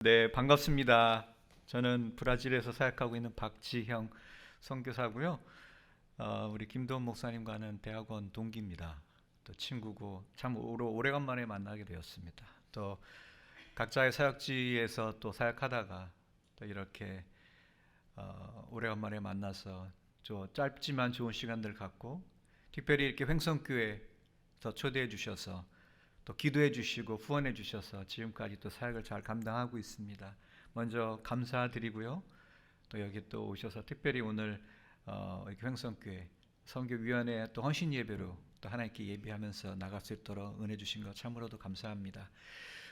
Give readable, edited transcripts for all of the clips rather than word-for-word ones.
네, 반갑습니다. 저는 브라질에서 사역하고 있는 박지형 선교사고요. 우리 김도원 목사님과는 대학원 동기입니다. 또 친구고 참 오래간만에 만나게 되었습니다. 또 각자의 사역지에서 또 사역하다가 또 이렇게 오래간만에 만나서 짧지만 좋은 시간들 갖고 특별히 이렇게 횡성교회에서 초대해 주셔서 또 기도해 주시고 후원해 주셔서 지금까지 또 사역을 잘 감당하고 있습니다. 먼저 감사드리고요. 또 여기 또 오셔서 특별히 오늘 이렇게 횡성교회 선교위원회 또 헌신 예배로 또 하나님께 예배하면서 나갈 수 있도록 은혜 주신 것 참으로도 감사합니다.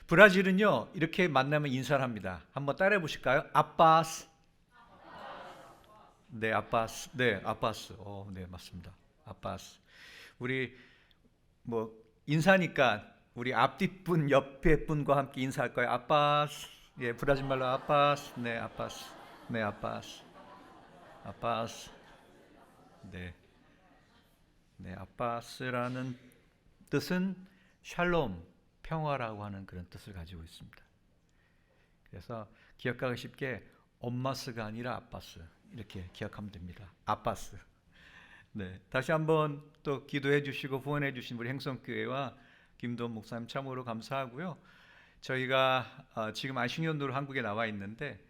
브라질은요 이렇게 만나면 인사를 합니다. 한번 따라해 보실까요? 아빠스. 네, 아빠스. 네, 아빠스. 네, 맞습니다. 아빠스. 우리 뭐 인사니까 우리 앞뒷분, 옆에 분과 함께 인사할 거예요. 아빠스. 예, 브라질 말로 아빠스. 네, 아빠스. 네, 아빠스. 아빠스. 네. 네, 아빠스라는 뜻은 샬롬, 평화라고 하는 그런 뜻을 가지고 있습니다. 그래서 기억하기 쉽게 엄마스가 아니라 아빠스 이렇게 기억하면 됩니다. 아빠스. 네, 다시 한번 또 기도해 주시고 후원해 주신 우리 행성교회와 김도원 목사님 참으로 감사하고요. 저희가 지금 안식년도로 한국에 나와 있는데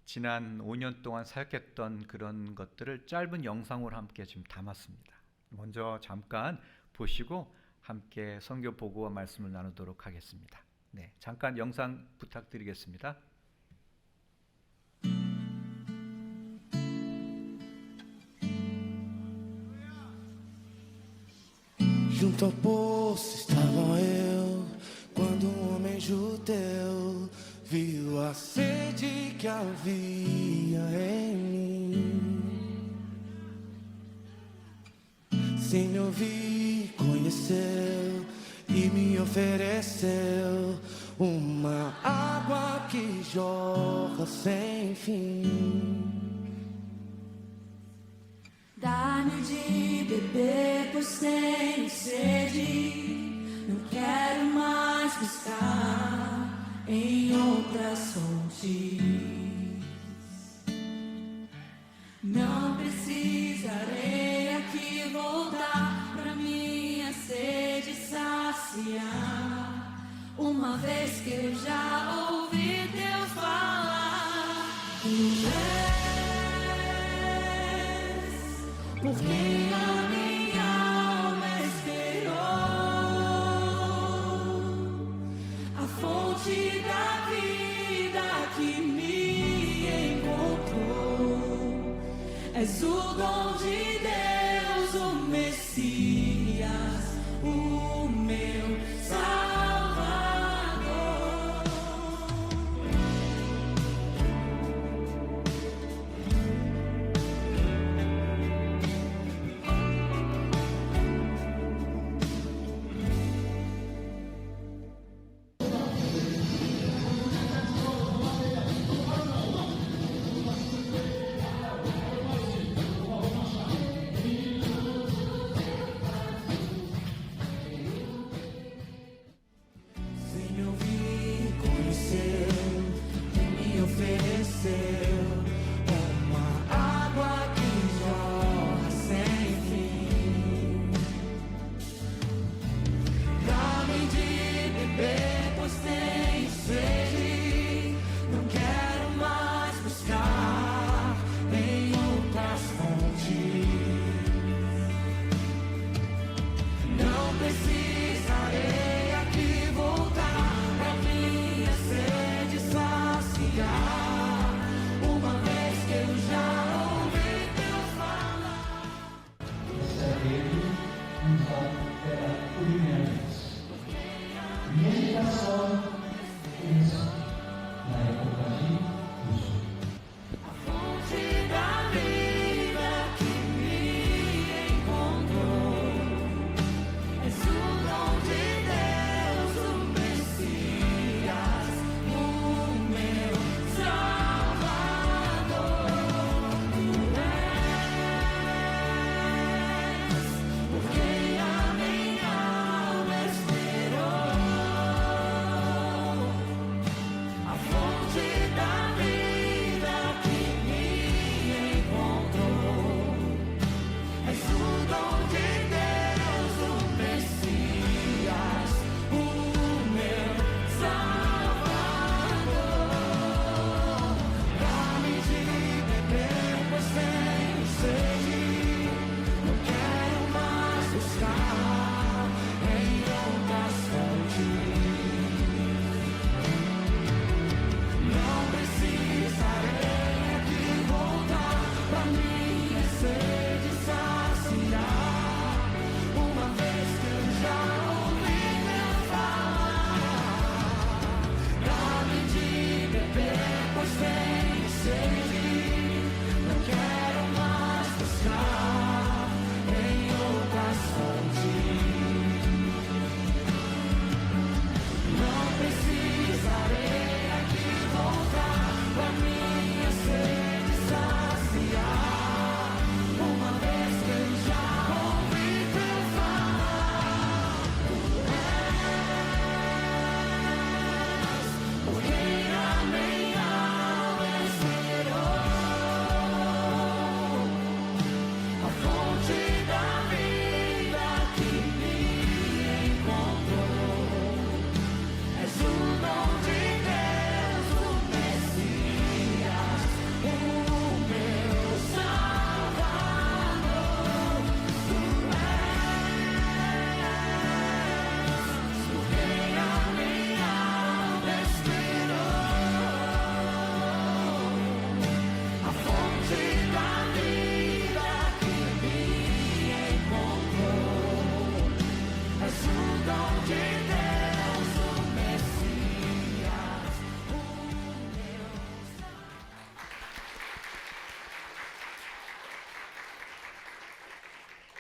지난 5년 동안 사역했던 그런 것들을 짧은 영상으로 함께 지금 담았습니다. 먼저 잠깐 보시고 함께 선교 보고와 말씀을 나누도록 하겠습니다. 네, 잠깐 영상 부탁드리겠습니다. Junto ao poço estava eu, quando um homem judeu viu a sede que havia em mim. Sem me ouvir, conheceu e me ofereceu uma água que jorra sem fim. Dá-me de beber, pois tenho sede. Não quero mais buscar em outras fontes. Não precisarei aqui voltar pra minha sede saciar. Uma vez que eu já ouvi Deus falar. Por quem a minha alma esperou, a fonte da vida que me encontrou. És o dom de Deus, o Messias, o meu Salvador.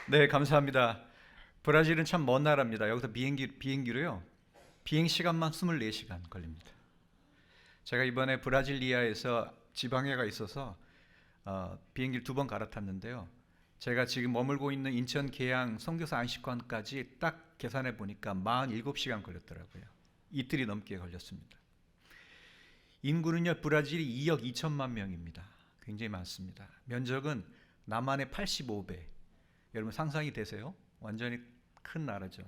네, 감사합니다. 브라질은 참 먼 나라입니다. 여기서 비행기로요. 비행 시간만 24시간 걸립니다. 제가 이번에 브라질리아에서 지방회가 있어서 비행기를 2번 갈아탔는데요. 제가 지금 머물고 있는 인천 계양 선교사 안식관까지 딱 계산해 보니까 47시간 걸렸더라고요. 이틀이 넘게 걸렸습니다. 인구는요, 브라질이 2억 2천만 명입니다. 굉장히 많습니다. 면적은 남한의 85배. 여러분 상상이 되세요? 완전히 큰 나라죠.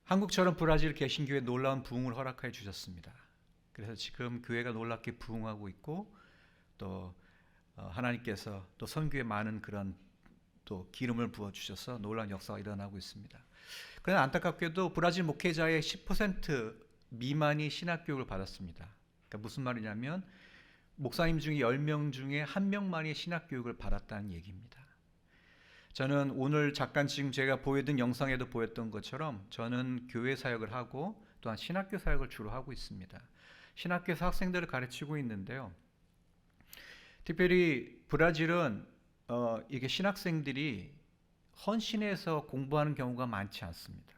한국처럼 브라질 개신교회 놀라운 부흥을 허락해 주셨습니다. 그래서 지금 교회가 놀랍게 부흥하고 있고 또 하나님께서 또 선교에 많은 그런 또 기름을 부어 주셔서 놀라운 역사가 일어나고 있습니다. 그러나 안타깝게도 브라질 목회자의 10% 미만이 신학교육을 받았습니다. 그러니까 무슨 말이냐면 목사님 중에 10명 중에 1명만이 신학교육을 받았다는 얘기입니다. 저는 오늘 잠깐 지금 제가 보여준 영상에도 보였던 것처럼 저는 교회 사역을 하고 또한 신학교 사역을 주로 하고 있습니다. 신학교에서 학생들을 가르치고 있는데요. 특별히 브라질은 이게 신학생들이 헌신해서 공부하는 경우가 많지 않습니다.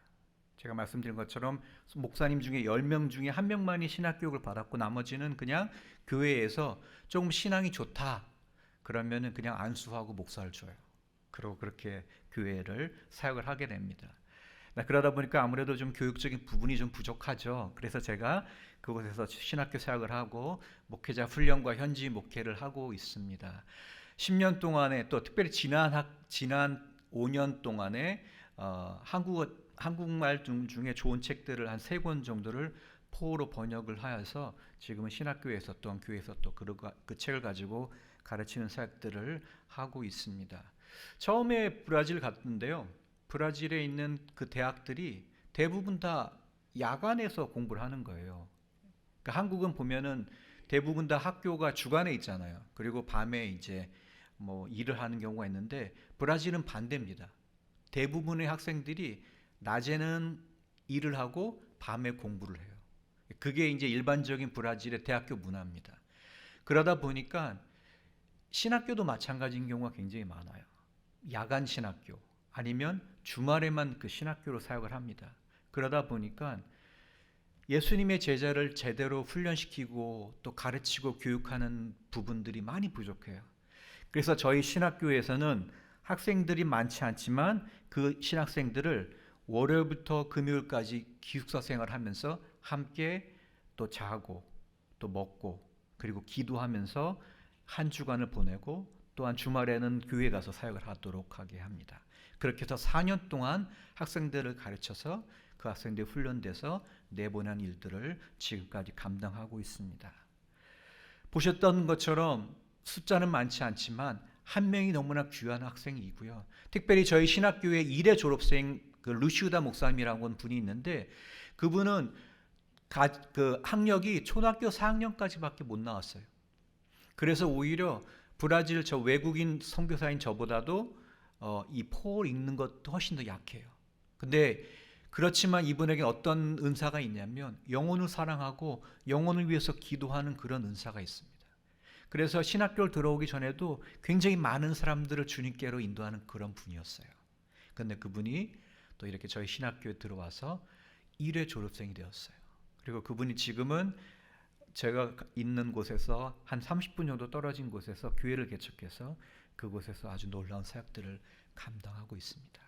제가 말씀드린 것처럼 목사님 중에 10명 중에 1명만이 신학교육을 받았고 나머지는 그냥 교회에서 조금 신앙이 좋다 그러면은 그냥 안수하고 목사를 줘요. 그리고 그렇게 교회를 사역을 하게 됩니다. 그러다 보니까 아무래도 좀 교육적인 부분이 좀 부족하죠. 그래서 제가 그곳에서 신학교 사역을 하고 목회자 훈련과 현지 목회를 하고 있습니다. 10년 동안에 또 특별히 지난 5년 동안에 한국말 중에 좋은 책들을 한 3권 정도를 포로 번역을 하여서 지금은 신학교에서 또한 교회에서 또 그 책을 가지고 가르치는 사역들을 하고 있습니다. 처음에 브라질 갔는데요. 브라질에 있는 그 대학들이 대부분 다 야간에서 공부를 하는 거예요. 그러니까 한국은 보면은 대부분 다 학교가 주간에 있잖아요. 그리고 밤에 이제 뭐 일을 하는 경우가 있는데 브라질은 반대입니다. 대부분의 학생들이 낮에는 일을 하고 밤에 공부를 해요. 그게 이제 일반적인 브라질의 대학교 문화입니다. 그러다 보니까 신학교도 마찬가지인 경우가 굉장히 많아요. 야간 신학교 아니면 주말에만 그 신학교로 사역을 합니다. 그러다 보니까 예수님의 제자를 제대로 훈련시키고 또 가르치고 교육하는 부분들이 많이 부족해요. 그래서 저희 신학교에서는 학생들이 많지 않지만 그 신학생들을 월요일부터 금요일까지 기숙사 생활을 하면서 함께 또 자고 또 먹고 그리고 기도하면서 한 주간을 보내고 또한 주말에는 교회 가서 사역을 하도록 하게 합니다. 그렇게 해서 4년 동안 학생들을 가르쳐서 그 학생들이 훈련돼서 내보낸 일들을 지금까지 감당하고 있습니다. 보셨던 것처럼 숫자는 많지 않지만 한 명이 너무나 귀한 학생이고요. 특별히 저희 신학교의 1회 졸업생 그 루시우다 목사님이라는 분이 있는데 그분은 그 학력이 초등학교 4학년까지밖에 못 나왔어요. 그래서 오히려 브라질 저 외국인 선교사인 저보다도 이 포를 읽는 것도 훨씬 더 약해요. 근데 그렇지만 이분에게 어떤 은사가 있냐면 영혼을 사랑하고 영혼을 위해서 기도하는 그런 은사가 있습니다. 그래서 신학교를 들어오기 전에도 굉장히 많은 사람들을 주님께로 인도하는 그런 분이었어요. 그런데 그분이 또 이렇게 저희 신학교에 들어와서 1회 졸업생이 되었어요. 그리고 그분이 지금은 제가 있는 곳에서 한 30분 정도 떨어진 곳에서 교회를 개척해서 그곳에서 아주 놀라운 사역들을 감당하고 있습니다.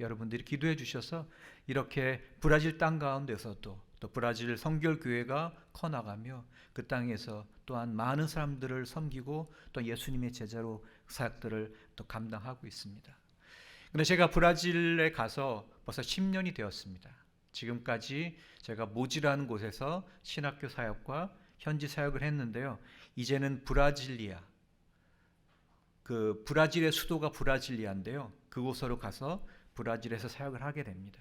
여러분들이 기도해 주셔서 이렇게 브라질 땅 가운데서도 또 브라질 선결교회가 커나가며 그 땅에서 또한 많은 사람들을 섬기고 또 예수님의 제자로 사역들을 또 감당하고 있습니다. 그런데 제가 브라질에 가서 벌써 10년이 되었습니다. 지금까지 제가 모지라는 곳에서 신학교 사역과 현지 사역을 했는데요. 이제는 브라질리아, 그 브라질의 수도가 브라질리아인데요. 그곳으로 가서 브라질에서 사역을 하게 됩니다.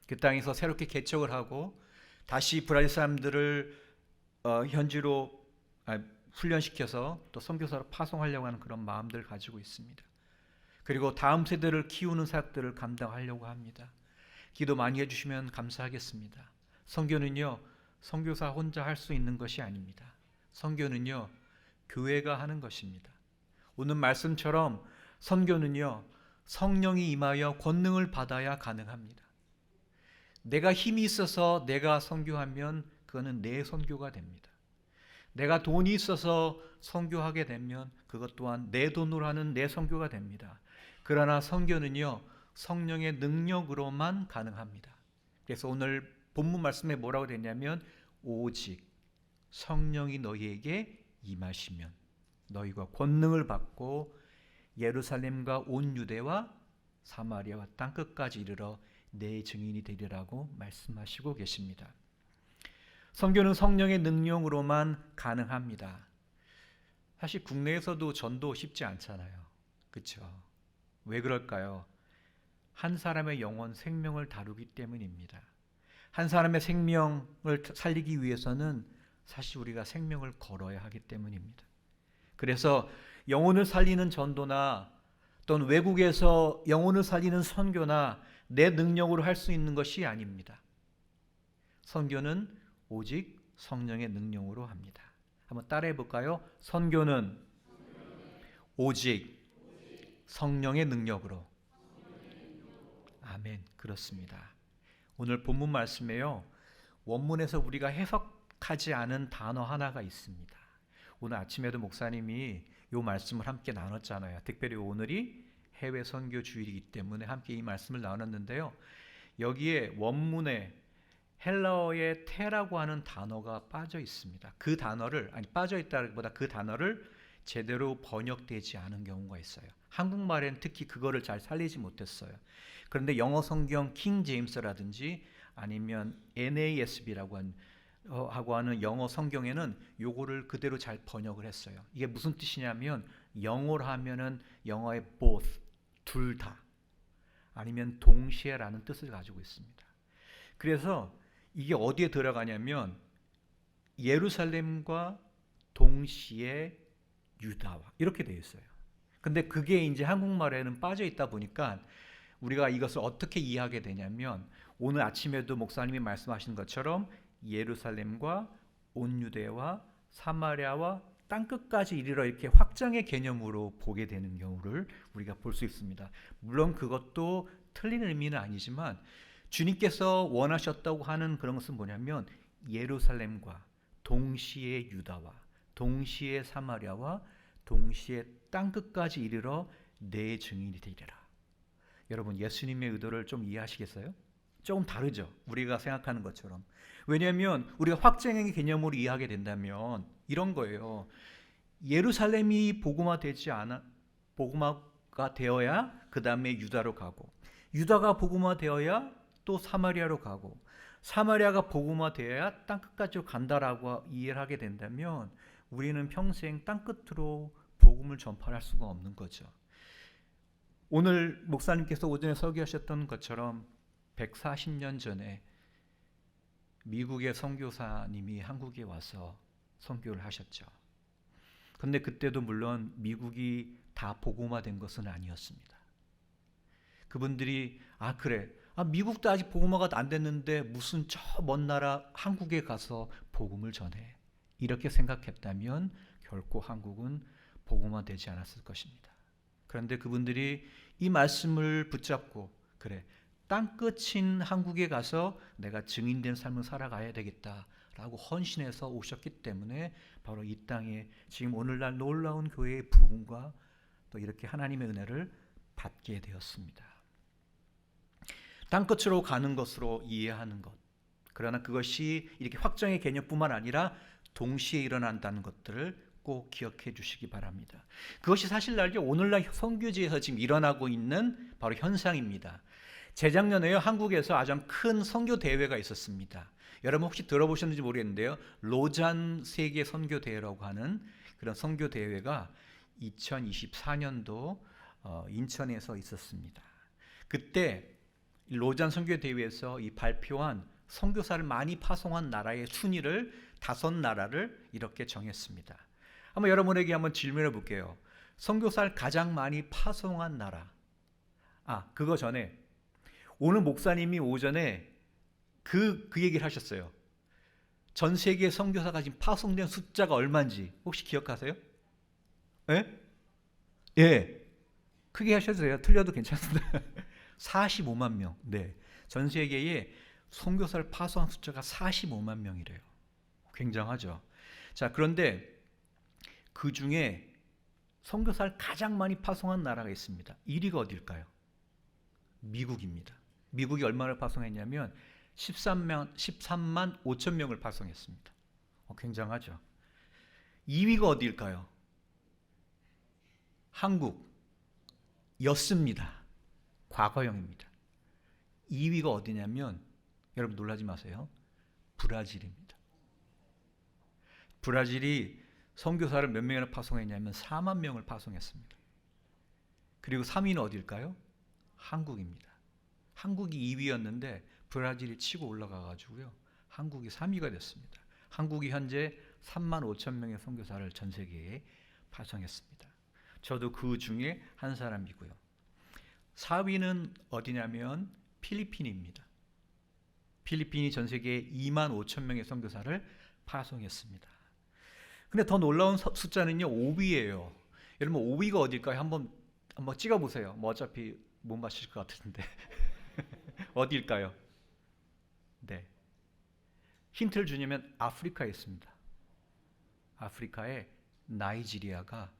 그 땅에서 새롭게 개척을 하고 다시 브라질 사람들을 현지로 훈련시켜서 또 선교사로 파송하려고 하는 그런 마음들을 가지고 있습니다. 그리고 다음 세대를 키우는 사역들을 감당하려고 합니다. 기도 많이 해주시면 감사하겠습니다. 선교는요, 선교사 혼자 할 수 있는 것이 아닙니다. 선교는요, 교회가 하는 것입니다. 오늘 말씀처럼 선교는요, 성령이 임하여 권능을 받아야 가능합니다. 내가 힘이 있어서 내가 선교하면 그거는 내 선교가 됩니다. 내가 돈이 있어서 선교하게 되면 그것 또한 내 돈으로 하는 내 선교가 됩니다. 그러나 선교는요, 성령의 능력으로만 가능합니다. 그래서 오늘 본문 말씀에 뭐라고 되냐면 오직 성령이 너희에게 임하시면 너희가 권능을 받고 예루살렘과 온 유대와 사마리아와 땅끝까지 이르러 내 증인이 되리라고 말씀하시고 계십니다. 선교는 성령의 능력으로만 가능합니다. 사실 국내에서도 전도 쉽지 않잖아요. 그렇죠? 왜 그럴까요? 한 사람의 영혼, 생명을 다루기 때문입니다. 한 사람의 생명을 살리기 위해서는 사실 우리가 생명을 걸어야 하기 때문입니다. 그래서 영혼을 살리는 전도나 또는 외국에서 영혼을 살리는 선교나 내 능력으로 할 수 있는 것이 아닙니다. 선교는 오직 성령의 능력으로 합니다. 한번 따라해 볼까요? 선교는 오직 성령의 능력으로. 아멘. 그렇습니다. 오늘 본문 말씀에요, 원문에서 우리가 해석하지 않은 단어 하나가 있습니다. 오늘 아침에도 목사님이 이 말씀을 함께 나눴잖아요. 특별히 오늘이 해외 선교 주일이기 때문에 함께 이 말씀을 나눴는데요. 여기에 원문에 헬라어의 테라고 하는 단어가 빠져 있습니다. 그 단어를, 아니 빠져 있다기보다 그 단어를 제대로 번역되지 않은 경우가 있어요. 한국말에는 특히 그거를 잘 살리지 못했어요. 그런데 영어 성경 킹 제임스라든지 아니면 NASB라고 하는 영어 성경에는 요거를 그대로 잘 번역을 했어요. 이게 무슨 뜻이냐면 영어로 하면은 영어의 both, 둘 다, 아니면 동시에라는 뜻을 가지고 있습니다. 그래서 이게 어디에 들어가냐면 예루살렘과 동시에 유다와 이렇게 되어 있어요. 근데 그게 이제 한국말에는 빠져 있다 보니까 우리가 이것을 어떻게 이해하게 되냐면 오늘 아침에도 목사님이 말씀하신 것처럼 예루살렘과 온 유대와 사마리아와 땅끝까지 이르러 이렇게 확장의 개념으로 보게 되는 경우를 우리가 볼 수 있습니다. 물론 그것도 틀린 의미는 아니지만 주님께서 원하셨다고 하는 그런 것은 뭐냐면 예루살렘과 동시에 유다와 동시에 사마리아와 동시에 땅끝까지 이르러 내 증인이 되리라. 여러분, 예수님의 의도를 좀 이해하시겠어요? 조금 다르죠, 우리가 생각하는 것처럼. 왜냐하면 우리가 확장의 개념으로 이해하게 된다면 이런 거예요. 예루살렘이 복음화가 되어야 그 다음에 유다로 가고, 유다가 복음화되어야 또 사마리아로 가고, 사마리아가 복음화되어야 땅끝까지 간다라고 이해를 하게 된다면 우리는 평생 땅끝으로 복음을 전파할 수가 없는 거죠. 오늘 목사님께서 오전에 설교하셨던 것처럼 140년 전에 미국의 선교사님이 한국에 와서 선교를 하셨죠. 그런데 그때도 물론 미국이 다 복음화된 것은 아니었습니다. 그분들이 미국도 아직 복음화가 안 됐는데 무슨 저 먼 나라 한국에 가서 복음을 전해, 이렇게 생각했다면 결코 한국은 복음화되지 않았을 것입니다. 그런데 그분들이 이 말씀을 붙잡고 땅끝인 한국에 가서 내가 증인된 삶을 살아가야 되겠다라고 헌신해서 오셨기 때문에 바로 이 땅에 지금 오늘날 놀라운 교회의 부흥과 또 이렇게 하나님의 은혜를 받게 되었습니다. 땅끝으로 가는 것으로 이해하는 것, 그러나 그것이 이렇게 확정의 개념뿐만 아니라 동시에 일어난다는 것들을 꼭 기억해 주시기 바랍니다. 그것이 사실 오늘날 선교지에서 지금 일어나고 있는 바로 현상입니다. 재작년에요, 한국에서 아주 큰 선교 대회가 있었습니다. 여러분 혹시 들어보셨는지 모르겠는데요, 로잔 세계 선교 대회라고 하는 그런 선교 대회가 2024년도 인천에서 있었습니다. 그때 로잔 선교 대회에서 이 발표한 선교사를 많이 파송한 나라의 순위를 5나라를 이렇게 정했습니다. 한번 여러분에게 한번 질문해 볼게요. 선교사를 가장 많이 파송한 나라. 그거 전에 오늘 목사님이 오전에 그 얘기를 하셨어요. 전 세계 선교사가 지금 파송된 숫자가 얼마인지 혹시 기억하세요? 예? 크게 하셔도 돼요. 틀려도 괜찮습니다. 45만 명. 네. 전 세계에 선교사를 파송한 숫자가 45만 명이래요. 굉장하죠. 자, 그런데 그 중에 선교사를 가장 많이 파송한 나라가 있습니다. 1위가 어딜까요? 미국입니다. 미국이 얼마를 파송했냐면 13만 5천 명을 파송했습니다. 굉장하죠. 2위가 어디일까요? 한국이었습니다. 과거형입니다. 2위가 어디냐면 여러분 놀라지 마세요. 브라질입니다. 브라질이 선교사를 몇 명이나 파송했냐면 4만 명을 파송했습니다. 그리고 3위는 어딜까요? 한국입니다. 한국이 2위였는데 브라질이 치고 올라가 가지고요. 한국이 3위가 됐습니다. 한국이 현재 3만 5천 명의 선교사를 전 세계에 파송했습니다. 저도 그 중에 한 사람이고요. 4위는 어디냐면 필리핀입니다. 필리핀이 전 세계에 2만 5천 명의 선교사를 파송했습니다. 근데 더 놀라운 숫자는요, 5위예요. 여러분 5위가 어딜까요? 한번 찍어 보세요. 뭐 어차피 못 맞히실 것 같은데. 어디일까요? 네. 힌트를 주냐면 아프리카에 있습니다. 아프리카의 나이지리아가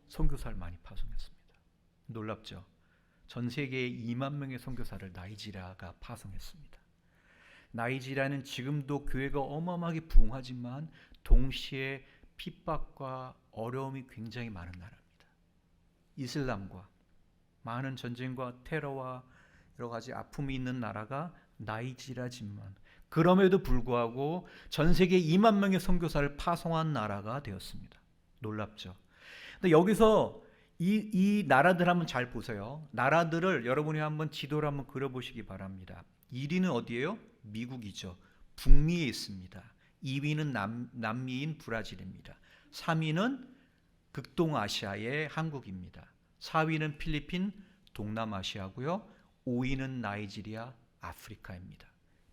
선교사를 많이 파송했습니다. 놀랍죠? 전 세계에 2만 명의 선교사를 나이지리아가 파송했습니다. 나이지리아는 지금도 교회가 어마어마하게 부흥하지만 동시에 핍박과 어려움이 굉장히 많은 나라입니다. 이슬람과 많은 전쟁과 테러와 여러 가지 아픔이 있는 나라가 나이지리아지만 그럼에도 불구하고 전 세계 2만 명의 선교사를 파송한 나라가 되었습니다. 놀랍죠? 근데 여기서 이 나라들 한번 잘 보세요. 나라들을 여러분이 한번 지도를 한번 그려보시기 바랍니다. 1위는 어디예요? 미국이죠. 북미에 있습니다. 2위는 남미인 브라질입니다. 3위는 극동아시아의 한국입니다. 4위는 필리핀, 동남아시아고요. 5위는 나이지리아, 아프리카입니다.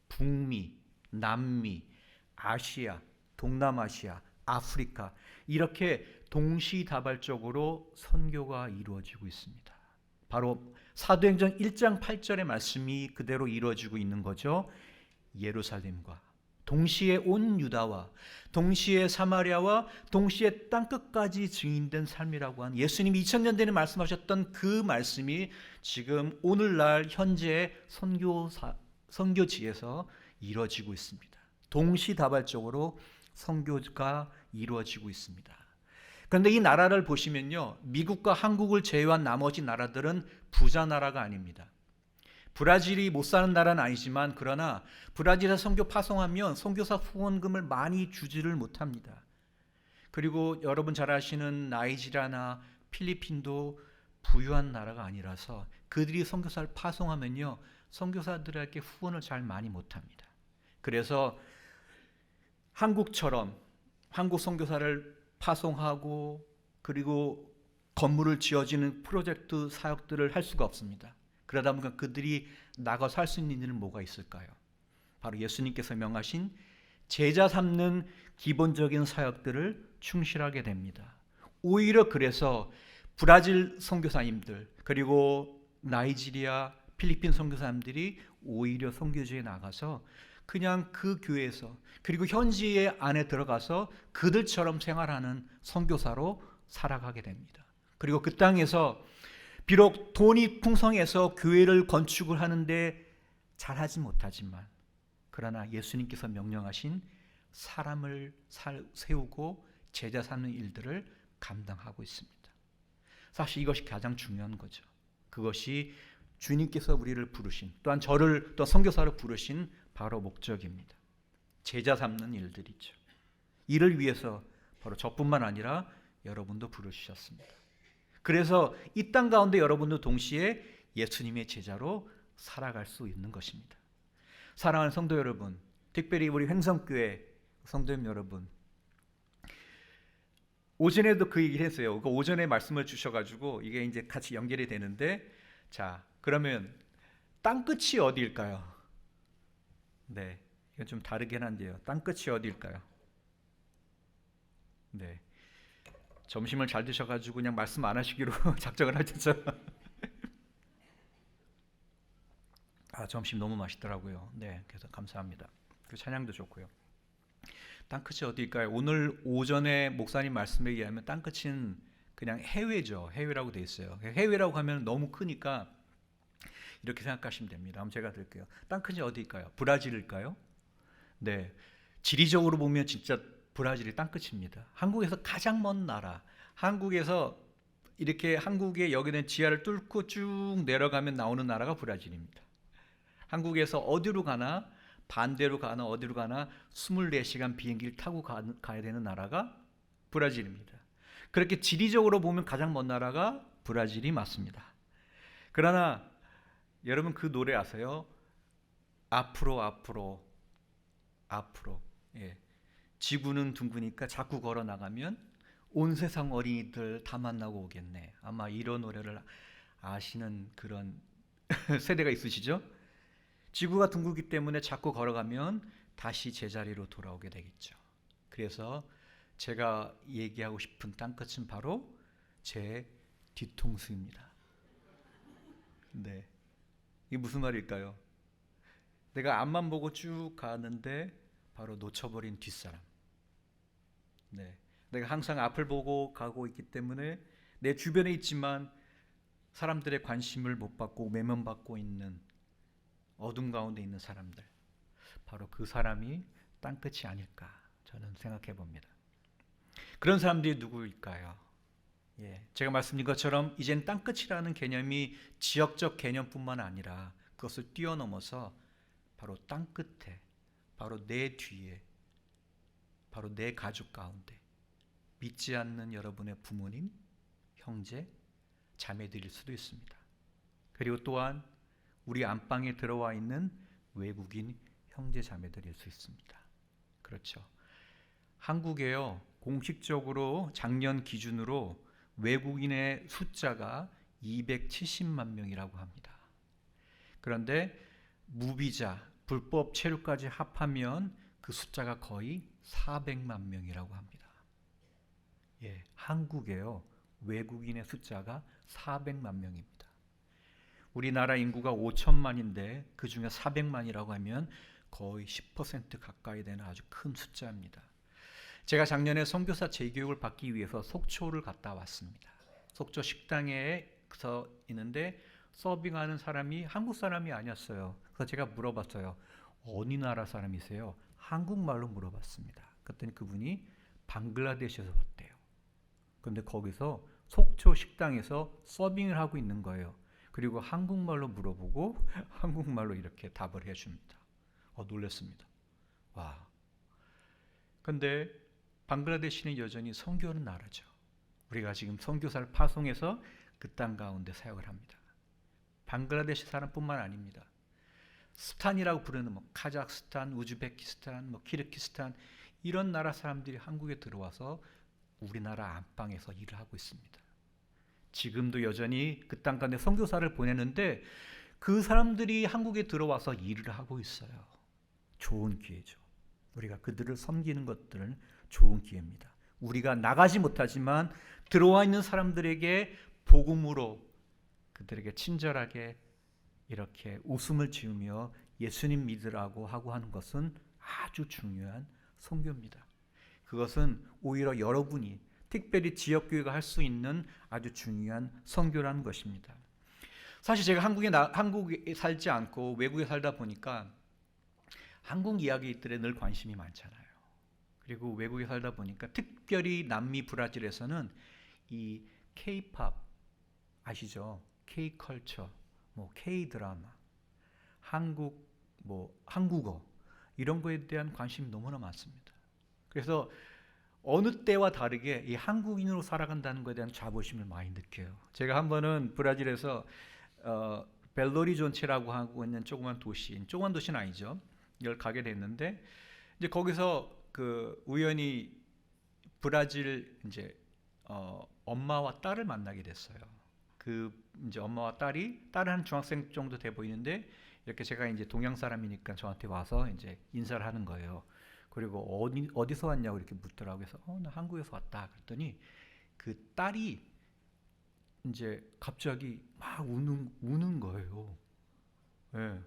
북미, 남미, 아시아, 동남아시아, 아프리카 이렇게 동시다발적으로 선교가 이루어지고 있습니다. 바로 사도행전 1장 8절의 말씀이 그대로 이루어지고 있는 거죠. 예루살렘과 동시에 온 유다와 동시에 사마리아와 동시에 땅끝까지 증인된 삶이라고 한 예수님이 2000년 전에 말씀하셨던 그 말씀이 지금 오늘날 현재 선교지에서 이루어지고 있습니다. 동시다발적으로 선교가 이루어지고 있습니다. 그런데 이 나라를 보시면요, 미국과 한국을 제외한 나머지 나라들은 부자 나라가 아닙니다. 브라질이 못 사는 나라는 아니지만 그러나 브라질에 선교 파송하면 선교사 후원금을 많이 주지를 못합니다. 그리고 여러분 잘 아시는 나이지리아나 필리핀도 부유한 나라가 아니라서 그들이 선교사를 파송하면요, 선교사들에게 후원을 잘 많이 못합니다. 그래서 한국처럼 한국 선교사를 파송하고 그리고 건물을 지어지는 프로젝트 사역들을 할 수가 없습니다. 그러다 보니까 그들이 나가서 할 수 있는 일은 뭐가 있을까요? 바로 예수님께서 명하신 제자 삼는 기본적인 사역들을 충실하게 됩니다. 오히려 그래서 브라질 선교사님들 그리고 나이지리아, 필리핀 선교사님들이 오히려 선교지에 나가서 그냥 그 교회에서 그리고 현지의 안에 들어가서 그들처럼 생활하는 선교사로 살아가게 됩니다. 그리고 그 땅에서 비록 돈이 풍성해서 교회를 건축을 하는데 잘하지 못하지만 그러나 예수님께서 명령하신 사람을 세우고 제자 삼는 일들을 감당하고 있습니다. 사실 이것이 가장 중요한 거죠. 그것이 주님께서 우리를 부르신 또한 저를 또 선교사로 부르신 바로 목적입니다. 제자 삼는 일들이죠. 이를 위해서 바로 저뿐만 아니라 여러분도 부르셨습니다. 그래서 이 땅 가운데 여러분도 동시에 예수님의 제자로 살아갈 수 있는 것입니다. 사랑하는 성도 여러분, 특별히 우리 횡성교회 성도님 여러분, 오전에도 그 얘기를 했어요. 그 오전에 말씀을 주셔가지고 이게 이제 같이 연결이 되는데, 자 그러면 땅끝이 어디일까요? 네, 이건 좀 다르긴 한데요. 땅끝이 어디일까요? 네. 점심을 잘 드셔가지고 그냥 말씀 안 하시기로 작정을 하셨죠. 점심 너무 맛있더라고요. 네, 그래서 감사합니다. 그 찬양도 좋고요. 땅끝이 어디일까요? 오늘 오전에 목사님 말씀에 의하면 땅끝은 그냥 해외죠. 해외라고 돼 있어요. 해외라고 하면 너무 크니까 이렇게 생각하시면 됩니다. 한번 제가 드릴게요. 땅끝이 어디일까요? 브라질일까요? 네, 지리적으로 보면 진짜 브라질이 땅끝입니다. 한국에서 가장 먼 나라. 한국에서 이렇게 한국의 여기는 지하를 뚫고 쭉 내려가면 나오는 나라가 브라질입니다. 한국에서 어디로 가나 반대로 가나 어디로 가나 24시간 비행기를 타고 가야 되는 나라가 브라질입니다. 그렇게 지리적으로 보면 가장 먼 나라가 브라질이 맞습니다. 그러나 여러분 그 노래 아세요? 앞으로 앞으로 앞으로. 예. 지구는 둥그니까 자꾸 걸어 나가면 온 세상 어린이들 다 만나고 오겠네. 아마 이런 노래를 아시는 그런 세대가 있으시죠? 지구가 둥글기 때문에 자꾸 걸어가면 다시 제자리로 돌아오게 되겠죠. 그래서 제가 얘기하고 싶은 땅끝은 바로 제 뒤통수입니다. 네, 이게 무슨 말일까요? 내가 앞만 보고 쭉 가는데 바로 놓쳐버린 뒷사람. 네, 내가 항상 앞을 보고 가고 있기 때문에 내 주변에 있지만 사람들의 관심을 못 받고 외면받고 있는 어둠 가운데 있는 사람들, 바로 그 사람이 땅끝이 아닐까 저는 생각해 봅니다. 그런 사람들이 누구일까요? 예, 제가 말씀드린 것처럼 이젠 땅끝이라는 개념이 지역적 개념뿐만 아니라 그것을 뛰어넘어서 바로 땅끝에, 바로 내 뒤에, 바로 내 가족 가운데 믿지 않는 여러분의 부모님, 형제, 자매들일 수도 있습니다. 그리고 또한 우리 안방에 들어와 있는 외국인 형제 자매들일 수 있습니다. 그렇죠. 한국에요, 공식적으로 작년 기준으로 외국인의 숫자가 270만 명이라고 합니다. 그런데 무비자, 불법 체류까지 합하면 그 숫자가 거의 400만 명이라고 합니다. 예, 한국에요, 외국인의 숫자가 400만 명입니다. 우리나라 인구가 5천만인데 그 중에 400만이라고 하면 거의 10% 가까이 되는 아주 큰 숫자입니다. 제가 작년에 선교사 재교육을 받기 위해서 속초를 갔다 왔습니다. 속초 식당에서 있는데 서빙하는 사람이 한국 사람이 아니었어요. 그래서 제가 물어봤어요. 어느 나라 사람이세요? 한국말로 물어봤습니다. 그랬더니 그분이 방글라데시에서 왔대요. 그런데 거기서 속초 식당에서 서빙을 하고 있는 거예요. 그리고 한국말로 물어보고 한국말로 이렇게 답을 해줍니다. 놀랐습니다. 와. 근데 방글라데시는 여전히 선교하는 나라죠. 우리가 지금 선교사를 파송해서 그 땅 가운데 사역을 합니다. 방글라데시 사람뿐만 아닙니다. 스탄이라고 부르는 카자흐스탄, 우즈베키스탄, 키르기스탄 이런 나라 사람들이 한국에 들어와서 우리나라 안방에서 일을 하고 있습니다. 지금도 여전히 그 땅 가운데 선교사를 보내는데 그 사람들이 한국에 들어와서 일을 하고 있어요. 좋은 기회죠. 우리가 그들을 섬기는 것들은 좋은 기회입니다. 우리가 나가지 못하지만 들어와 있는 사람들에게 복음으로 그들에게 친절하게 이렇게 웃음을 지으며 예수님 믿으라고 하고 하는 것은 아주 중요한 선교입니다. 그것은 오히려 여러분이 특별히 지역교회가 할 수 있는 아주 중요한 선교라는 것입니다. 사실 제가 한국에 살지 않고 외국에 살다 보니까 한국 이야기들에 늘 관심이 많잖아요. 그리고 외국에 살다 보니까 특별히 남미 브라질에서는 이 K-팝 아시죠? K-컬처, K-드라마, 한국어 이런 거에 대한 관심이 너무나 많습니다. 그래서 어느 때와 다르게 이 한국인으로 살아간다는 것에 대한 자부심을 많이 느껴요. 제가 한 번은 브라질에서 벨로리존체라고 하고 있는 조그만 도시는 아니죠. 이걸 가게 됐는데 이제 거기서 우연히 브라질 이제 엄마와 딸을 만나게 됐어요. 이제 엄마와 딸은 한 중학생 정도 돼 보이는데 이렇게 제가 이제 동양 사람이니까 저한테 와서 이제 인사를 하는 거예요. 그리고 어디서 왔냐고 이렇게 묻더라고요. 그래서 나 한국에서 왔다. 그랬더니 그 딸이 이제 갑자기 막 우는 거예요. 예.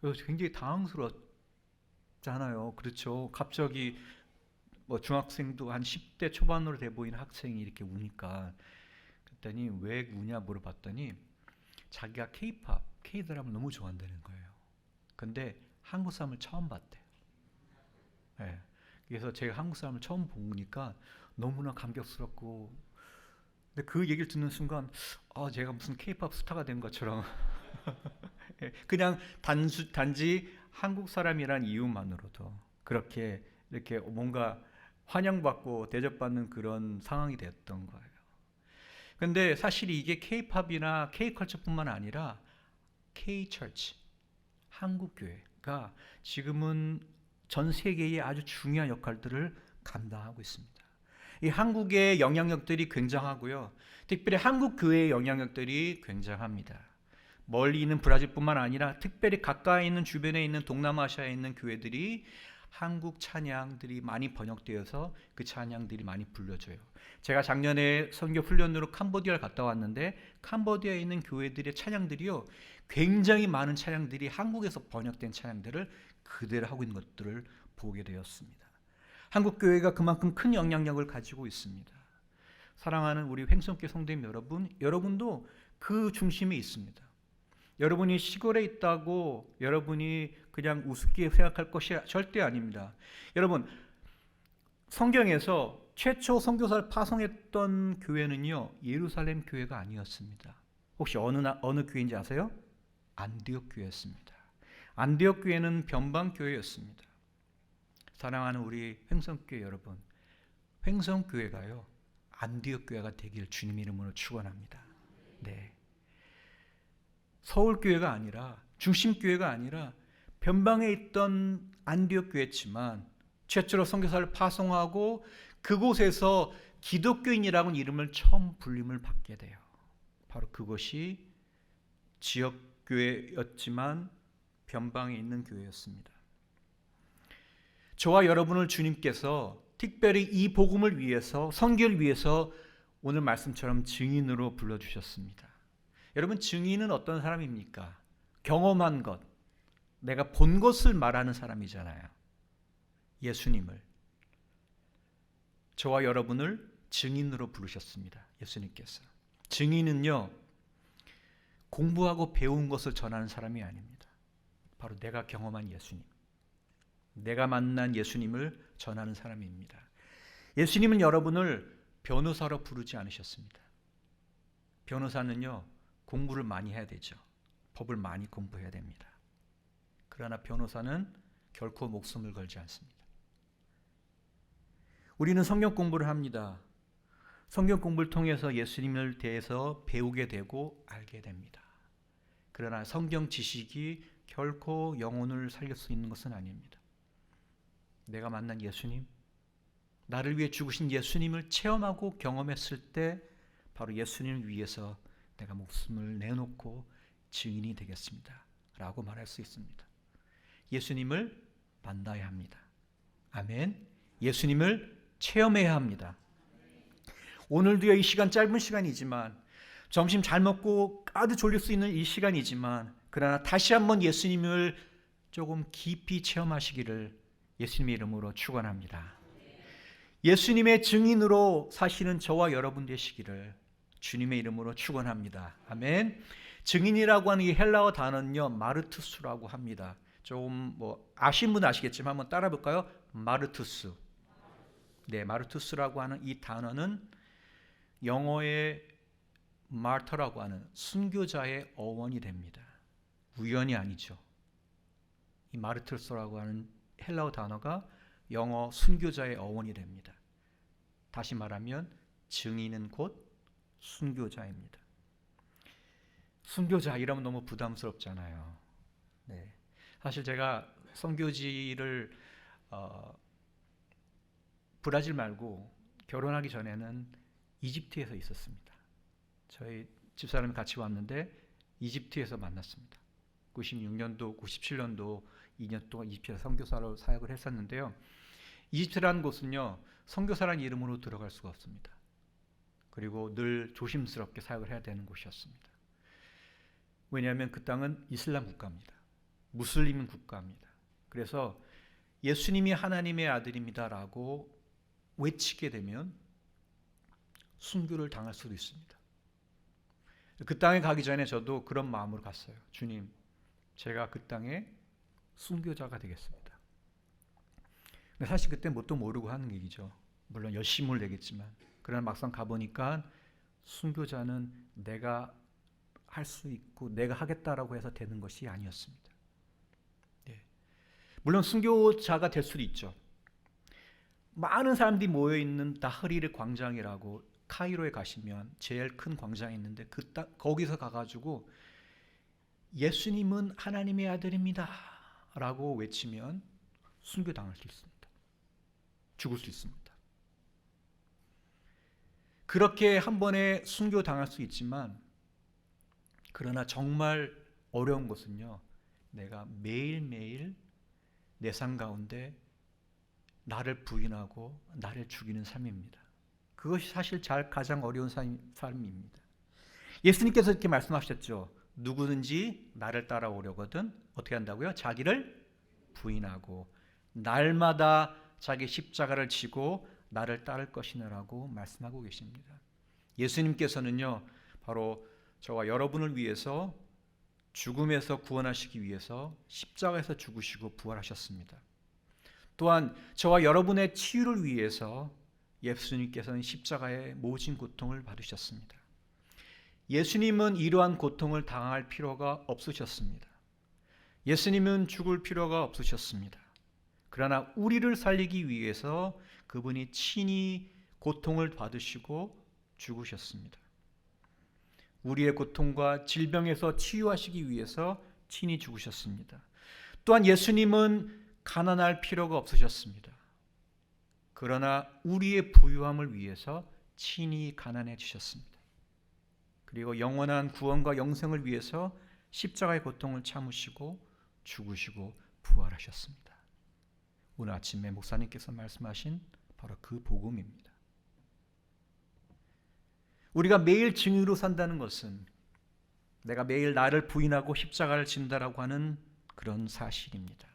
그래서 굉장히 당황스럽잖아요. 그렇죠. 갑자기 뭐 중학생도 한 10대 초반으로 돼 보이는 학생이 이렇게 우니까 그랬더니 왜 우냐 물어봤더니 자기가 K-팝, K-드라마를 너무 좋아한다는 거예요. 근데 한국 사람을 처음 봤대요. 예. 그래서 제가 한국 사람을 처음 보니까 너무나 감격스럽고, 근데 그 얘기를 듣는 순간 제가 무슨 K-팝 스타가 된 것처럼 예, 그냥 단지 한국 사람이란 이유만으로도 그렇게 이렇게 뭔가 환영받고 대접받는 그런 상황이 됐던 거예요. 근데 사실 이게 K-팝이나 K-컬처뿐만 아니라 K-처치, 한국 교회가 지금은 전 세계에 아주 중요한 역할들을 감당하고 있습니다. 이 한국의 영향력들이 굉장하고요. 특별히 한국 교회의 영향력들이 굉장합니다. 멀리 있는 브라질뿐만 아니라 특별히 가까이 있는 주변에 있는 동남아시아에 있는 교회들이 한국 찬양들이 많이 번역되어서 그 찬양들이 많이 불려져요. 제가 작년에 선교 훈련으로 캄보디아를 갔다 왔는데 캄보디아에 있는 교회들의 찬양들이요, 굉장히 많은 찬양들이 한국에서 번역된 찬양들을 그대로 하고 있는 것들을 보게 되었습니다. 한국 교회가 그만큼 큰 영향력을 가지고 있습니다. 사랑하는 우리 횡성교회 성도님 여러분, 여러분도 그 중심에 있습니다. 여러분이 시골에 있다고 여러분이 그냥 우습게 생각할 것이 절대 아닙니다. 여러분, 성경에서 최초 선교사를 파송했던 교회는요, 예루살렘 교회가 아니었습니다. 혹시 어느 교회인지 아세요? 안디옥 교회였습니다. 안디옥 교회는 변방 교회였습니다. 사랑하는 우리 횡성교회 여러분, 횡성교회가요, 안디옥 교회가 되길 주님 이름으로 축원합니다. 네. 서울교회가 아니라, 중심교회가 아니라 변방에 있던 안디옥 교회였지만 최초로 선교사를 파송하고 그곳에서 기독교인이라는 이름을 처음 불림을 받게 돼요. 바로 그것이 지역교회였지만 변방에 있는 교회였습니다. 저와 여러분을 주님께서 특별히 이 복음을 위해서, 선교를 위해서 오늘 말씀처럼 증인으로 불러주셨습니다. 여러분, 증인은 어떤 사람입니까? 경험한 것, 내가 본 것을 말하는 사람이잖아요. 예수님을, 저와 여러분을 증인으로 부르셨습니다. 예수님께서. 증인은요, 공부하고 배운 것을 전하는 사람이 아닙니다. 바로 내가 경험한 예수님, 내가 만난 예수님을 전하는 사람입니다. 예수님은 여러분을 변호사로 부르지 않으셨습니다. 변호사는요, 공부를 많이 해야 되죠. 법을 많이 공부해야 됩니다. 그러나 변호사는 결코 목숨을 걸지 않습니다. 우리는 성경 공부를 합니다. 성경 공부를 통해서 예수님을 대해서 배우게 되고 알게 됩니다. 그러나 성경 지식이 결코 영혼을 살릴 수 있는 것은 아닙니다. 내가 만난 예수님, 나를 위해 죽으신 예수님을 체험하고 경험했을 때 바로 예수님을 위해서 내가 목숨을 내놓고 증인이 되겠습니다 라고 말할 수 있습니다. 예수님을 만나야 합니다. 아멘. 예수님을 체험해야 합니다. 오늘도요, 이 시간 짧은 시간이지만, 점심 잘 먹고 아주 졸릴 수 있는 이 시간이지만, 그러나 다시 한번 예수님을 조금 깊이 체험하시기를 예수님의 이름으로 축원합니다. 예수님의 증인으로 사시는 저와 여러분 되시기를 주님의 이름으로 축원합니다. 아멘. 증인이라고 하는 이 헬라어 단어는요, 마르투스라고 합니다. 좀 아시는 분 아시겠지만 한번 따라 볼까요? 마르투스. 네, 마르투스라고 하는 이 단어는 영어의 마르터라고 하는 순교자의 어원이 됩니다. 우연이 아니죠. 이 마르투스라고 하는 헬라어 단어가 영어 순교자의 어원이 됩니다. 다시 말하면 증인은 곧 순교자입니다. 순교자 이러면 너무 부담스럽잖아요. 네. 사실 제가 선교지를 브라질 말고 결혼하기 전에는 이집트에서 있었습니다. 저희 집사람이 같이 왔는데 이집트에서 만났습니다. 96년도, 97년도 2년 동안 이집트에서 선교사로 사역을 했었는데요. 이집트라는 곳은요, 선교사라는 이름으로 들어갈 수가 없습니다. 그리고 늘 조심스럽게 사역을 해야 되는 곳이었습니다. 왜냐하면 그 땅은 이슬람 국가입니다. 무슬림 국가입니다. 그래서 예수님이 하나님의 아들입니다라고 외치게 되면 순교를 당할 수도 있습니다. 그 땅에 가기 전에 저도 그런 마음으로 갔어요. 주님, 제가 그 땅에 순교자가 되겠습니다. 근데 사실 그때 뭣도 모르고 하는 얘기죠. 물론 열심을 내겠지만, 그러나 막상 가보니까 순교자는 내가 할 수 있고 내가 하겠다라고 해서 되는 것이 아니었습니다. 물론 순교자가 될 수도 있죠. 많은 사람들이 모여있는 다흐리르 광장이라고 카이로에 가시면 제일 큰 광장이 있는데 거기서 가가지고 예수님은 하나님의 아들입니다 라고 외치면 순교당할 수 있습니다. 죽을 수 있습니다. 그렇게 한 번에 순교당할 수 있지만, 그러나 정말 어려운 것은요, 내가 매일매일 내 삶 가운데 나를 부인하고 나를 죽이는 삶입니다. 그것이 사실 가장 어려운 삶입니다. 예수님께서 이렇게 말씀하셨죠. 누구든지 나를 따라오려거든 어떻게 한다고요? 자기를 부인하고 날마다 자기 십자가를 지고 나를 따를 것이라고 말씀하고 계십니다. 예수님께서는요, 바로 저와 여러분을 위해서 죽음에서 구원하시기 위해서 십자가에서 죽으시고 부활하셨습니다. 또한 저와 여러분의 치유를 위해서 예수님께서는 십자가의 모진 고통을 받으셨습니다. 예수님은 이러한 고통을 당할 필요가 없으셨습니다. 예수님은 죽을 필요가 없으셨습니다. 그러나 우리를 살리기 위해서 그분이 친히 고통을 받으시고 죽으셨습니다. 우리의 고통과 질병에서 치유하시기 위해서 친히 죽으셨습니다. 또한 예수님은 가난할 필요가 없으셨습니다. 그러나 우리의 부유함을 위해서 친히 가난해지셨습니다. 그리고 영원한 구원과 영생을 위해서 십자가의 고통을 참으시고 죽으시고 부활하셨습니다. 오늘 아침에 목사님께서 말씀하신 바로 그 복음입니다. 우리가 매일 증인으로 산다는 것은 내가 매일 나를 부인하고 십자가를 진다라고 하는 그런 사실입니다.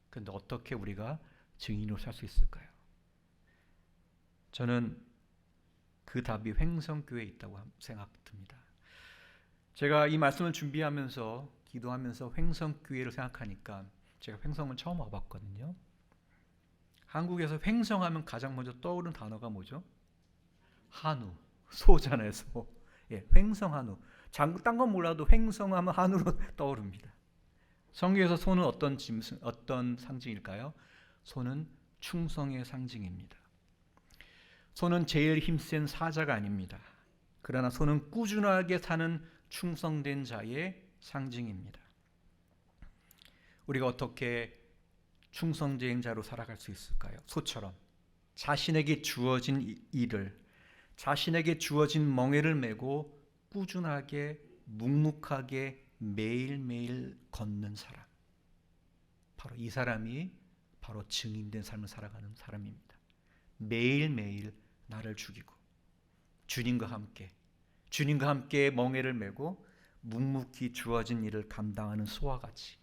그런데 어떻게 우리가 증인으로 살 수 있을까요? 저는 그 답이 횡성교회에 있다고 생각됩니다. 제가 이 말씀을 준비하면서 기도하면서 횡성교회를 생각하니까 제가 횡성을 처음 와봤거든요. 한국에서 횡성하면 가장 먼저 떠오르는 단어가 뭐죠? 한우, 소잖아요. 소. 예, 횡성 한우. 딴 건 몰라도 횡성하면 한우로 떠오릅니다. 성경에서 소는 어떤 상징일까요? 소는 충성의 상징입니다. 소는 제일 힘센 사자가 아닙니다. 그러나 소는 꾸준하게 사는 충성된 자의 상징입니다. 우리가 어떻게 충성된 자로 살아갈 수 있을까요? 소처럼 자신에게 주어진 일을, 자신에게 주어진 멍에를 메고 꾸준하게 묵묵하게 매일매일 걷는 사람, 바로 이 사람이 바로 증인된 삶을 살아가는 사람입니다. 매일매일 나를 죽이고 주님과 함께 멍에를 메고 묵묵히 주어진 일을 감당하는 소와 같이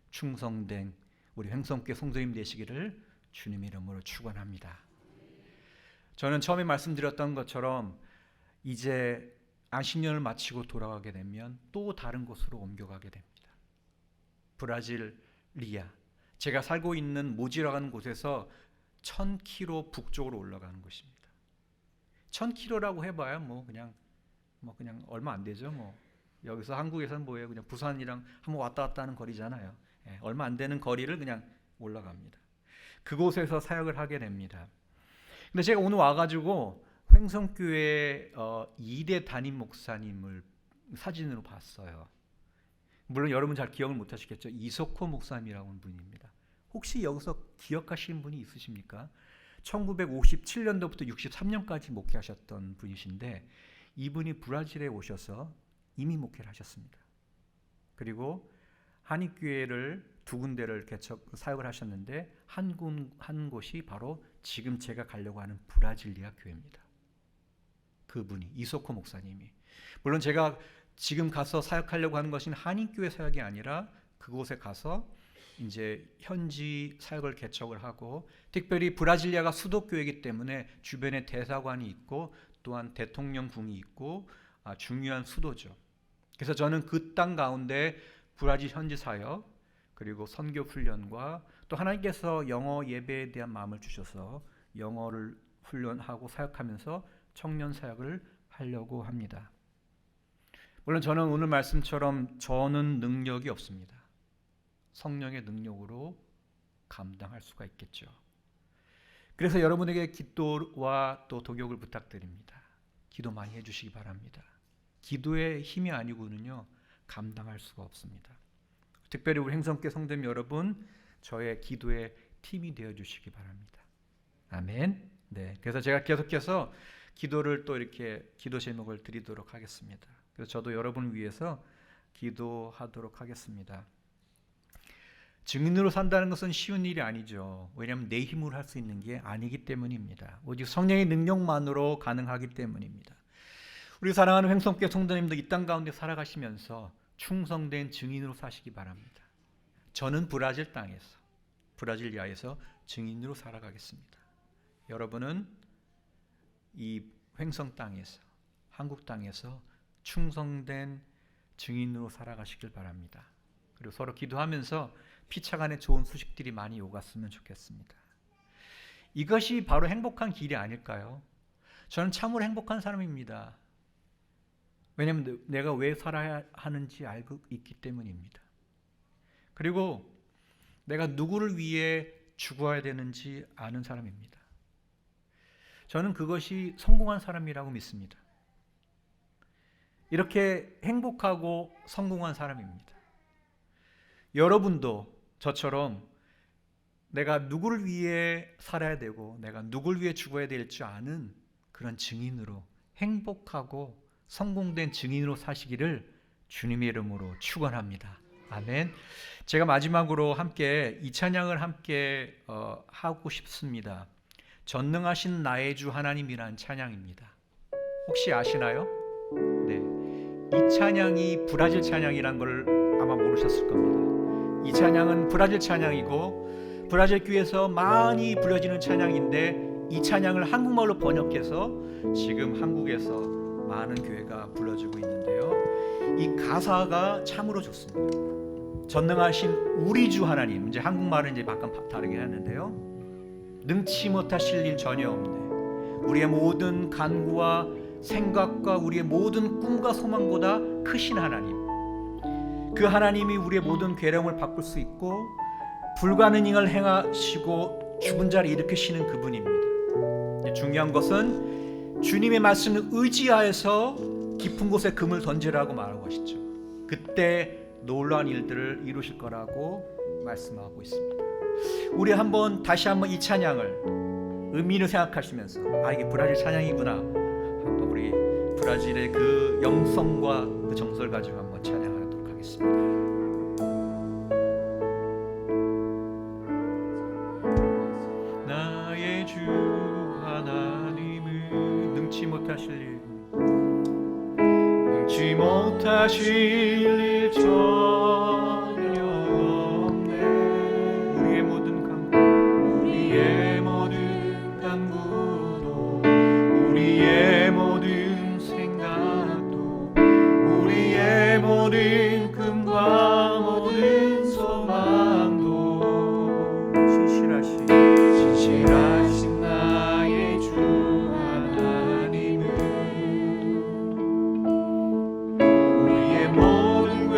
충성된 우리 횡성교회 성도님 되시기를 주님의 이름으로 축원합니다. 저는 처음에 말씀드렸던 것처럼 이제 안식년을 마치고 돌아가게 되면 또 다른 곳으로 옮겨가게 됩니다. 브라질 리아, 제가 살고 있는 모지라는 곳에서 1000km 북쪽으로 올라가는 것입니다. 1000km라고 해봐야 그냥 얼마 안 되죠. 여기서 한국에서는 뭐예요? 그냥 부산이랑 한번 왔다 갔다 하는 거리잖아요. 얼마 안 되는 거리를 그냥 올라갑니다. 그곳에서 사역을 하게 됩니다. 근데 제가 오늘 와가지고 횡성교회 2대 담임 목사님을 사진으로 봤어요. 물론 여러분 잘 기억을 못 하시겠죠. 이석호 목사님이라고 하는 분입니다. 혹시 여기서 기억하시는 분이 있으십니까? 1957년도부터 63년까지 목회하셨던 분이신데 이분이 브라질에 오셔서 이미 목회를 하셨습니다. 그리고 한인교회를 두 군데를 사역을 하셨는데 한 곳이 바로 지금 제가 가려고 하는 브라질리아 교회입니다. 그분이 이소코 목사님이, 물론 제가 지금 가서 사역하려고 하는 것은 한인교회 사역이 아니라 그곳에 가서 이제 현지 사역을 개척을 하고, 특별히 브라질리아가 수도교회이기 때문에 주변에 대사관이 있고 또한 대통령궁이 있고 중요한 수도죠. 그래서 저는 그 땅 가운데 브라질 현지 사역, 그리고 선교 훈련과 또 하나님께서 영어 예배에 대한 마음을 주셔서 영어를 훈련하고 사역하면서 청년 사역을 하려고 합니다. 물론 저는 오늘 말씀처럼 저는 능력이 없습니다. 성령의 능력으로 감당할 수가 있겠죠. 그래서 여러분에게 기도와 또 독역을 부탁드립니다. 기도 많이 해주시기 바랍니다. 기도의 힘이 아니고는요 감당할 수가 없습니다. 특별히 우리 행성교회 성도님 여러분, 저의 기도의 팀이 되어 주시기 바랍니다. 아멘. 네, 그래서 제가 계속해서 기도를 또 이렇게 기도 제목을 드리도록 하겠습니다. 그래서 저도 여러분을 위해서 기도하도록 하겠습니다. 증인으로 산다는 것은 쉬운 일이 아니죠. 왜냐하면 내 힘으로 할 수 있는 게 아니기 때문입니다. 오직 성령의 능력만으로 가능하기 때문입니다. 우리 사랑하는 횡성교회 성도님들, 이 땅 가운데 살아가시면서 충성된 증인으로 사시기 바랍니다. 저는 브라질 땅에서, 브라질리아에서 증인으로 살아가겠습니다. 여러분은 이 횡성 땅에서, 한국 땅에서 충성된 증인으로 살아가시길 바랍니다. 그리고 서로 기도하면서 피차간에 좋은 소식들이 많이 오갔으면 좋겠습니다. 이것이 바로 행복한 길이 아닐까요? 저는 참으로 행복한 사람입니다. 왜냐하면 내가 왜 살아야 하는지 알고 있기 때문입니다. 그리고 내가 누구를 위해 죽어야 되는지 아는 사람입니다. 저는 그것이 성공한 사람이라고 믿습니다. 이렇게 행복하고 성공한 사람입니다. 여러분도 저처럼 내가 누구를 위해 살아야 되고 내가 누구를 위해 죽어야 될지 아는 그런 증인으로, 행복하고 성공된 증인으로 사시기를 주님의 이름으로 축원합니다. 아멘. 제가 마지막으로 함께 이 찬양을 함께 하고 싶습니다. 전능하신 나의 주 하나님이란 찬양입니다. 혹시 아시나요? 네, 이 찬양이 브라질 찬양이란 걸 아마 모르셨을 겁니다. 이 찬양은 브라질 찬양이고 브라질 교회에서 많이 불려지는 찬양인데, 이 찬양을 한국말로 번역해서 지금 한국에서 많은 교회가 불러주고 있는데요, 이 가사가 참으로 좋습니다. 전능하신 우리 주 하나님, 이제 한국말은 이제 약간 다르게 하는데요, 능치 못하실 일 전혀 없네. 우리의 모든 간구와 생각과 우리의 모든 꿈과 소망보다 크신 하나님, 그 하나님이 우리의 모든 괴로움을 바꿀 수 있고 불가능을 행하시고 죽은 자를 일으키시는 그분입니다. 중요한 것은 주님의 말씀을 의지하여서 깊은 곳에 금을 던지라고 말하고 하시죠. 그때 놀라운 일들을 이루실 거라고 말씀하고 있습니다. 우리 다시 한번 이 찬양을 의미를 생각하시면서, 이게 브라질 찬양이구나, 한번 우리 브라질의 그 영성과 그 정서를 가지고 한번 찬양하도록 하겠습니다. 나의 주 하나님은 능치 못하실 일, 능치 못하실 일 전혀 없네. 우리의 모든 간구도, 우리의 모든 생각도, 우리의 모든 꿈과 모든 소망도 진실하신 나의 주 하나님은 우리의 모든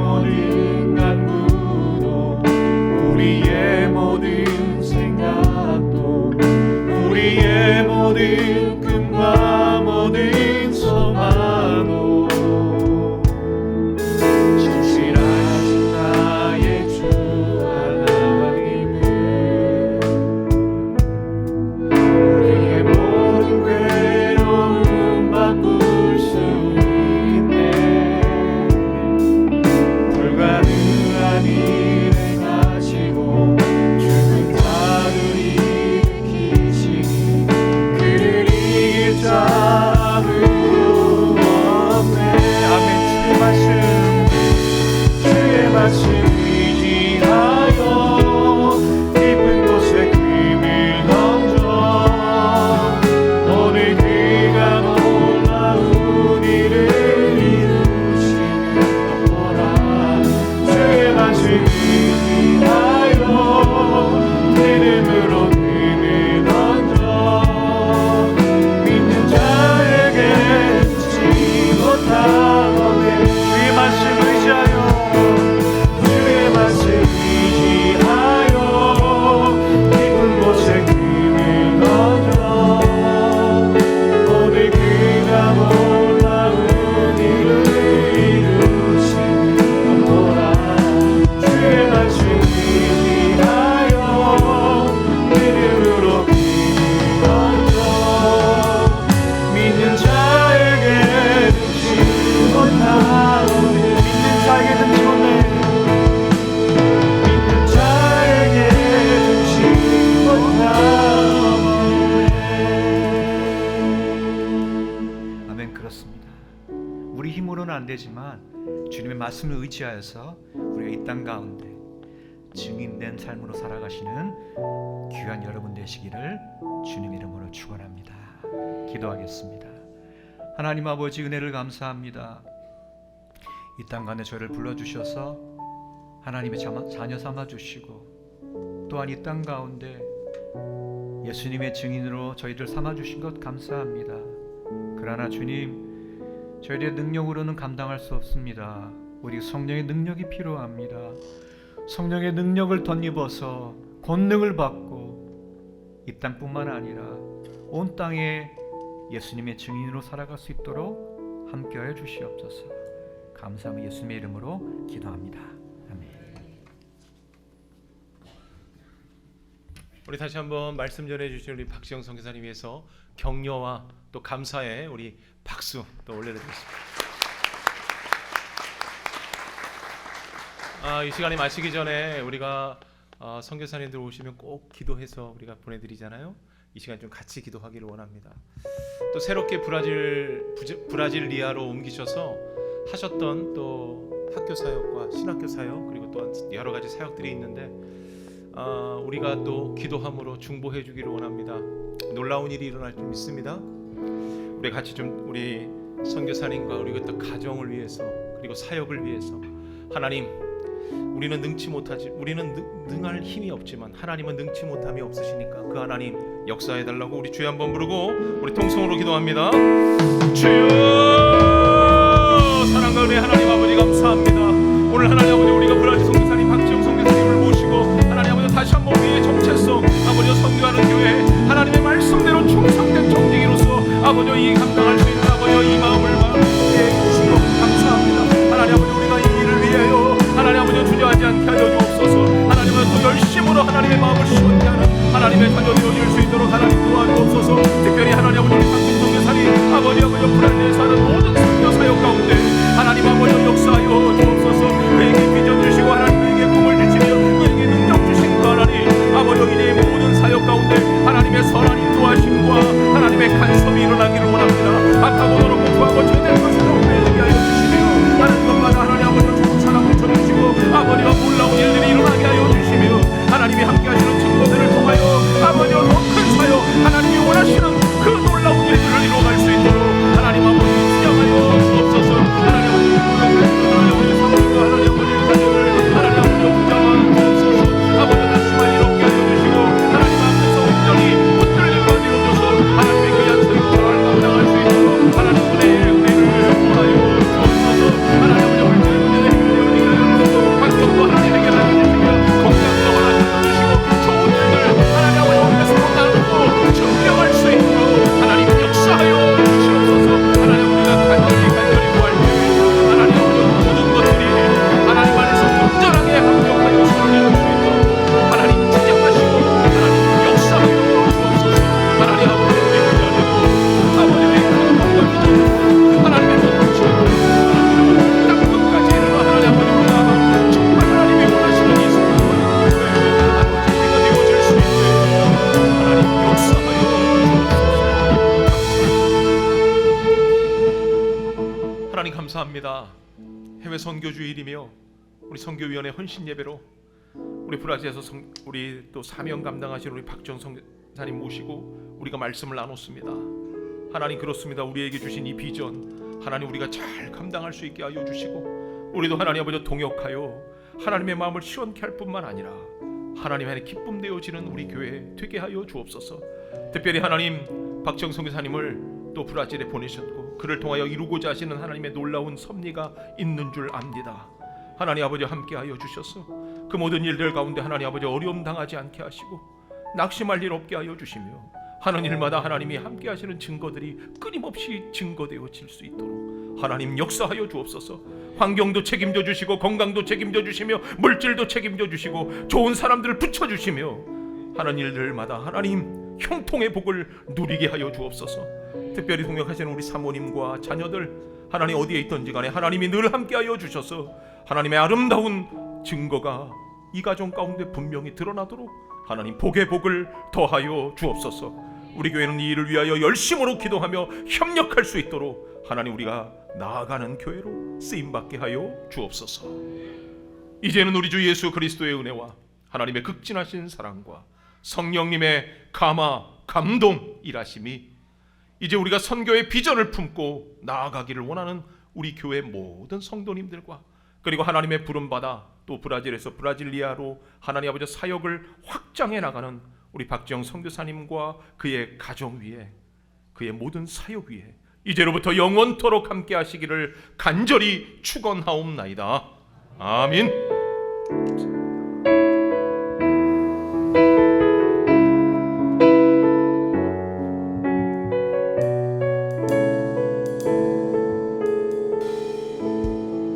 모든 간구도 우리의 모든 생각도 우리의 모든 꿈과 모든 소망도 진실하신 나의 주 하나님은 우리의 모든 괴로움 바꿀 수 있네. 불가능한 일을 하시고 죽은 자를 일으키시니 그를 이길 자 아무도 없네. 아멘. 주의 말씀 의지하여 깊은 곳에 금을 던져 오늘 그가 놀라운 일을 이루시는 거라. 주의 말씀 의지하여 믿음으로 금을 던져 믿는 자에게 죽지 못하네. 주의 말씀 의지하여 주의 말씀 의지하여 깊은 곳에 금을 던져 오늘 그가 놀라운 일을 이루시는 거라. 주의 말씀 의지하여 믿음으로 금을 던져 믿는 자에게 죽지 못하오네. 믿는 자에게 죽지 못해. 믿는 자에게 죽지 못하오네. 아멘. 그렇습니다. 우리 힘으로는 안 되지만 주님의 말씀을 의지하여서 우리가 이 땅 가운데 증인된 삶으로 살아가시는 귀한 여러분 되시기를 주님 이름으로 축원합니다. 기도하겠습니다. 하나님 아버지, 은혜를 감사합니다. 이 땅 가운데 저를 불러주셔서 하나님의 자녀 삼아주시고 또한 이 땅 가운데 예수님의 증인으로 저희들 삼아주신 것 감사합니다. 그러나 주님, 저희들의 능력으로는 감당할 수 없습니다. 우리 성령의 능력이 필요합니다. 성령의 능력을 덧입어서 권능을 받고 이 땅뿐만 아니라 온 땅에 예수님의 증인으로 살아갈 수 있도록 함께하여 주시옵소서. 감사하며 예수님의 이름으로 기도합니다. 아멘. 우리 다시 한번 말씀 전해주신 우리 박지영 선교사님 위해서 격려와 또 감사의 우리 박수 또 올려드리겠습니다. 이 시간이 마치기 전에 우리가 선교사님들 오시면 꼭 기도해서 우리가 보내드리잖아요. 이 시간 좀 같이 기도하기를 원합니다. 또 새롭게 브라질리아로 옮기셔서 하셨던 또 학교 사역과 신학교 사역 그리고 또한 여러 가지 사역들이 있는데 우리가 또 기도함으로 중보해 주기를 원합니다. 놀라운 일이 일어날 줄 믿습니다. 우리 같이 좀 우리 선교사님과 우리 또 가정을 위해서 그리고 사역을 위해서 하나님, 우리는 우리는 능할 힘이 없지만 하나님은 능치 못함이 없으시니까 그 하나님 역사해 달라고 우리 주여 한번 부르고 우리 통성으로 기도합니다. 주여, 사랑과 은혜 하나님 아버지 감사합니다. 오늘 하나님 아버지 우리가 브라질 선교사님 박지영 선교사님을 모시고 하나님 아버지 다시 한번 우리의 정체성 아버지와 선교하는 교회 하나님의 말씀대로 충성된 정직이로서 아버지와 이 감당할 수 있는 아버지와 이 마음을 주시고 감사합니다. 하나님 아버지 우리가 이 일을 위하여 하나님 아버지 주저하지 않게 하여 주옵소서. 하나님 아버지 더 열심으로 하나님의 마음을 시원케 하는 하나님의 자녀들이 이룰 수 있도록 하나님 도와주옵소서. 특별히 하나님 아버지 우리 박진 선교사님 아버지 브라질에 사는 모든 선교 사역 가운데 하나님 아버지 역사하여 주옵소서. 감사합니다. 해외 선교주일이며 우리 선교위원회 헌신 예배로 우리 브라질에서 우리 또 사명 감당하신 우리 박정 선교사님 모시고 우리가 말씀을 나눴습니다. 하나님 그렇습니다. 우리에게 주신 이 비전 하나님 우리가 잘 감당할 수 있게 하여 주시고 우리도 하나님 아버지 동역하여 하나님의 마음을 시원케 할 뿐만 아니라 하나님 안에 기쁨 되어지는 우리 교회 되게 하여 주옵소서. 특별히 하나님 박정 선교사님을 또 브라질에 보내셨고 그를 통하여 이루고자 하시는 하나님의 놀라운 섭리가 있는 줄 압니다. 하나님 아버지 함께하여 주셔서 그 모든 일들 가운데 하나님 아버지 어려움 당하지 않게 하시고 낙심할 일 없게 하여 주시며 하는 일마다 하나님이 함께하시는 증거들이 끊임없이 증거되어질 수 있도록 하나님 역사하여 주옵소서. 환경도 책임져 주시고 건강도 책임져 주시며 물질도 책임져 주시고 좋은 사람들을 붙여주시며 하는 일들마다 하나님 형통의 복을 누리게 하여 주옵소서. 특별히 동역하시는 우리 사모님과 자녀들 하나님 어디에 있든지 간에 하나님이 늘 함께하여 주셔서 하나님의 아름다운 증거가 이 가정 가운데 분명히 드러나도록 하나님 복의 복을 더하여 주옵소서. 우리 교회는 이 일을 위하여 열심으로 기도하며 협력할 수 있도록 하나님 우리가 나아가는 교회로 쓰임받게 하여 주옵소서. 이제는 우리 주 예수 그리스도의 은혜와 하나님의 극진하신 사랑과 성령님의 감화 감동 일하심이 이제 우리가 선교의 비전을 품고 나아가기를 원하는 우리 교회 모든 성도님들과 그리고 하나님의 부름받아 또 브라질에서 브라질리아로 하나님 아버지 사역을 확장해 나가는 우리 박지영 선교사님과 그의 가정 위에 그의 모든 사역 위에 이제로부터 영원토록 함께 하시기를 간절히 축원하옵나이다. 아멘.